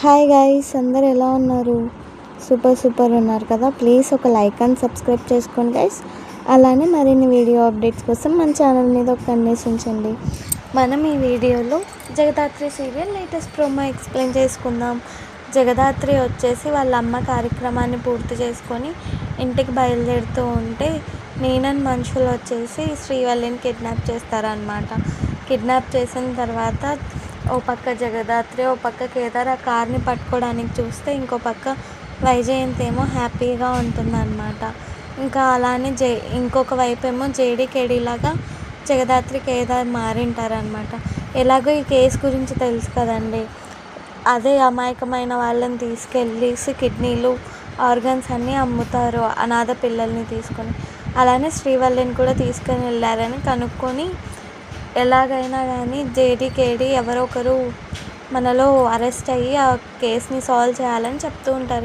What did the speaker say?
Hi guys, అందరు ఎలా ఉన్నారు? సూపర్ ఉన్నారు కదా. ప్లీజ్ ఒక లైక్ అండ్ సబ్స్క్రైబ్ చేసుకోండి గైస్. అలానే మరిన్ని వీడియో అప్డేట్స్ కోసం మన ఛానల్ మీద ఒక అన్వేషించండి. మనం ఈ వీడియోలో Jagadhatri serial latest promo explain చేసుకుందాం. జగదాత్రి వచ్చేసి వాళ్ళ అమ్మ కార్యక్రమాన్ని పూర్తి చేసుకొని ఇంటికి బయలుదేరుతూ ఉంటే మీనన్ మనుషులు వచ్చేసి శ్రీవల్లిని కిడ్నాప్ చేస్తారనమాట. కిడ్నాప్ చేసిన తర్వాత ఓ పక్క జగదాత్రి, ఓ పక్క కేదార్ ఆ కార్ని పట్టుకోవడానికి చూస్తే ఇంకో పక్క వైజయంతి ఏమో హ్యాపీగా ఉంటుందన్నమాట. ఇంకా అలానే ఇంకొక వైపు ఏమో జేడీకేడీలాగా జగదాత్రి కేదార్ మారింటారనమాట. ఎలాగో ఈ కేసు గురించి తెలుసు కదండి. అదే అమాయకమైన వాళ్ళని తీసుకెళ్ళేసి కిడ్నీలు, ఆర్గన్స్ అన్నీ అమ్ముతారు అనాథ పిల్లల్ని తీసుకొని. అలానే శ్రీవల్లిని కూడా తీసుకొని వెళ్ళారని కనుక్కొని ఎలాగైనా కానీ జేడీకేడీ ఎవరో ఒకరు మనలో అరెస్ట్ అయ్యి ఆ కేసుని సాల్వ్ చేయాలని చెప్తూ ఉంటారు.